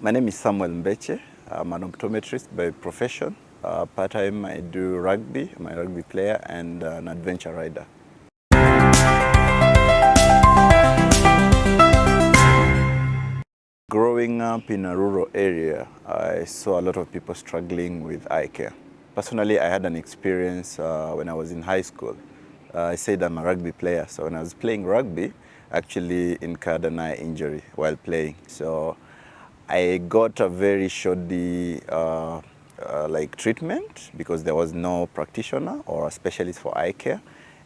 My name is Samuel Mbeche. I'm an optometrist by profession. Part-time I do rugby, I'm a rugby player and an adventure rider. Growing up in a rural area, I saw a lot of people struggling with eye care. Personally, I had an experience when I was in high school. I said I'm a rugby player, so when I was playing rugby, I actually incurred an eye injury while playing. So I got a very shoddy treatment because there was no practitioner or a specialist for eye care.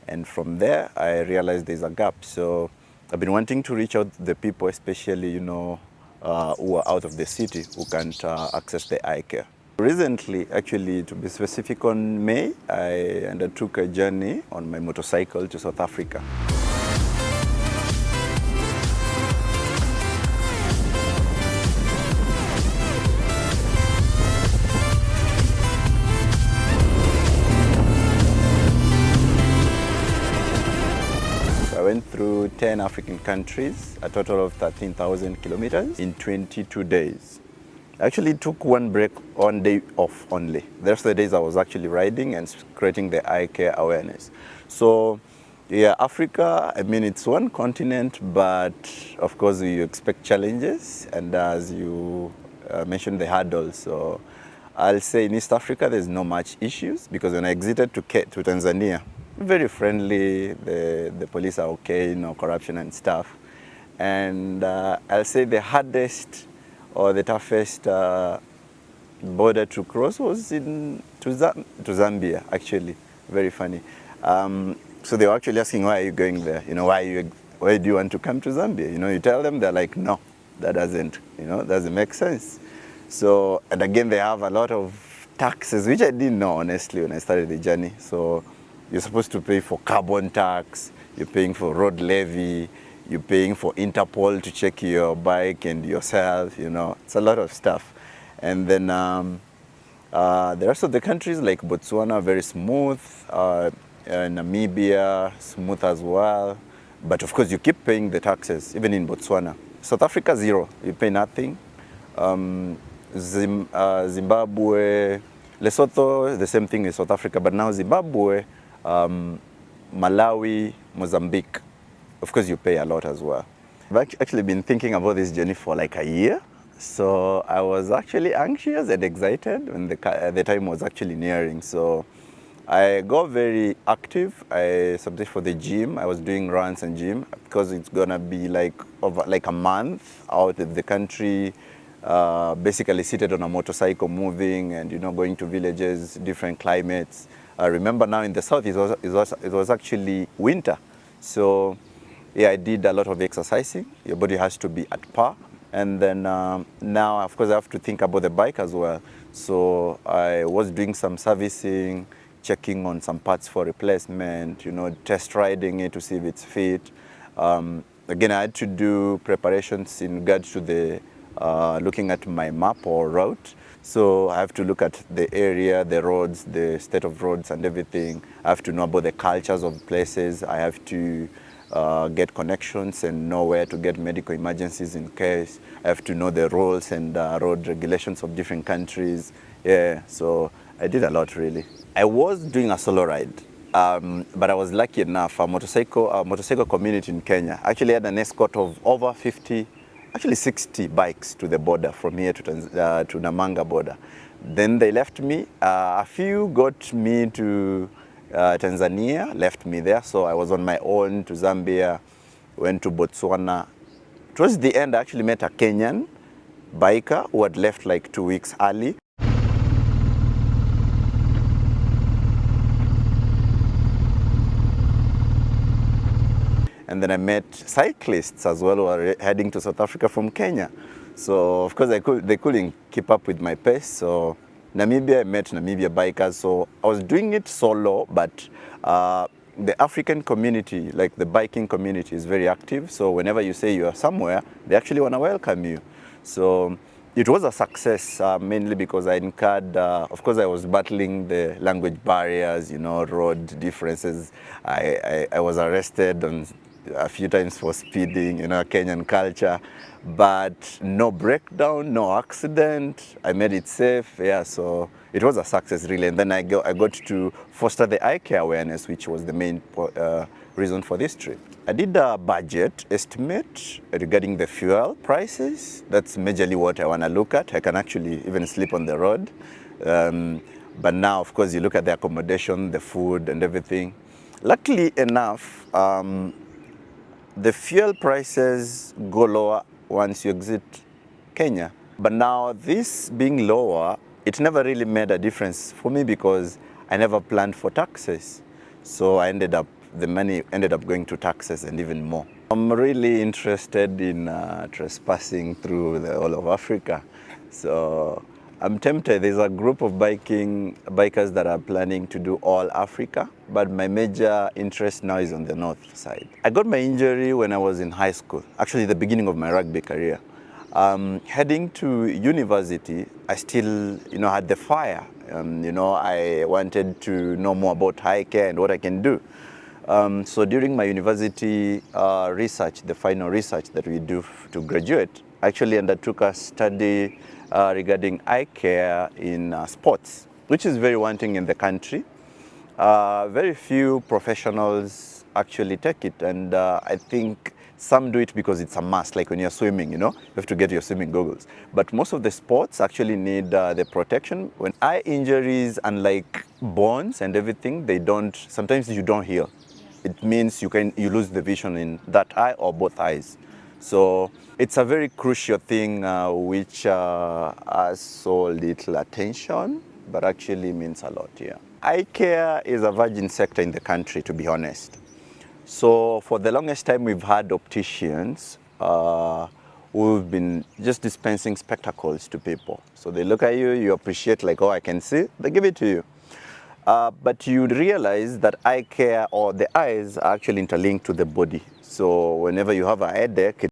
And from there, I realized there's a gap. So I've been wanting to reach out to the people, especially, who are out of the city, who can't access the eye care. Recently, actually, to be specific, on May, I undertook a journey on my motorcycle to South Africa. I went through 10 African countries, a total of 13,000 kilometers in 22 days. I actually took one day off only. The rest of the days I was actually riding and creating the eye care awareness. So yeah, Africa, I mean, it's one continent, but of course you expect challenges, and as you mentioned, the hurdles. So I'll say in East Africa there's no much issues, because when I exited to Tanzania, very friendly, the police are okay, no corruption and stuff. And I'll say the hardest or the toughest border to cross was to Zambia, actually. Very funny. So they were actually asking, why are you going there? Why do you want to come to Zambia? You tell them, they're like, no, that doesn't make sense. So, and again, they have a lot of taxes, which I didn't know, honestly, when I started the journey. So you're supposed to pay for carbon tax, you're paying for road levy, you're paying for Interpol to check your bike and yourself, It's a lot of stuff. And then the rest of the countries, like Botswana, very smooth. Namibia, smooth as well. But of course, you keep paying the taxes, even in Botswana. South Africa, zero. You pay nothing. Zimbabwe, Lesotho, the same thing as South Africa. But now Zimbabwe, Malawi, Mozambique, of course you pay a lot as well. I've actually been thinking about this journey for like a year. So I was actually anxious and excited when the time was actually nearing. So I got very active. I submitted for the gym. I was doing runs and gym, because it's gonna be like a month out of the country, basically seated on a motorcycle, moving and going to villages, different climates. Remember now in the south it was actually winter. So yeah, I did a lot of exercising. Your body has to be at par. And then now, of course, I have to think about the bike as well. So I was doing some servicing, checking on some parts for replacement, test riding it to see if it's fit. Again, I had to do preparations in regards to the looking at my map or route. So I have to look at the area, the roads, the state of roads and everything. I have to know about the cultures of places. I have to get connections and know where to get medical emergencies in case. I have to know the rules and road regulations of different countries. Yeah, so I did a lot, really. I was doing a solo ride, but I was lucky enough. A motorcycle community in Kenya actually had an escort of over 50, actually 60 bikes to the border from here to Namanga border. Then they left me. A few got me to Tanzania, left me there. So I was on my own to Zambia, went to Botswana. Towards the end, I actually met a Kenyan biker who had left like 2 weeks early. And then I met cyclists as well who are heading to South Africa from Kenya. So of course they couldn't keep up with my pace. So Namibia, I met Namibia bikers. So I was doing it solo, but the African community, like the biking community, is very active. So whenever you say you are somewhere, they actually want to welcome you. So it was a success, mainly because I incurred, of course I was battling the language barriers, road differences. I was arrested on a few times for speeding, Kenyan culture, but no breakdown, no accident. I made it safe, yeah, so it was a success really. And then I got to foster the eye care awareness, which was the main reason for this trip. I did a budget estimate regarding the fuel prices. That's majorly what I want to look at. I can actually even sleep on the road. But now, of course, you look at the accommodation, the food and everything. Luckily enough, the fuel prices go lower once you exit Kenya. But now this being lower, it never really made a difference for me because I never planned for taxes. So the money ended up going to taxes and even more. I'm really interested in trespassing through the whole of Africa. So I'm tempted. There's a group of bikers that are planning to do all Africa, but my major interest now is on the north side. I got my injury when I was in high school, actually the beginning of my rugby career. Heading to university, I still, had the fire. I wanted to know more about eye care and what I can do. So during my university research, the final research that we do to graduate, I actually undertook a study regarding eye care in sports, which is very wanting in the country. Very few professionals actually take it, and I think some do it because it's a must, like when you're swimming, you have to get your swimming goggles. But most of the sports actually need the protection. When eye injuries, unlike bones and everything, sometimes you don't heal. It means you lose the vision in that eye or both eyes. So it's a very crucial thing which has so little attention, but actually means a lot here. Eye care is a virgin sector in the country, to be honest. So for the longest time, we've had opticians who've been just dispensing spectacles to people. So they look at you, you appreciate like, oh, I can see, they give it to you. But you realize that eye care or the eyes are actually interlinked to the body. So whenever you have a headache,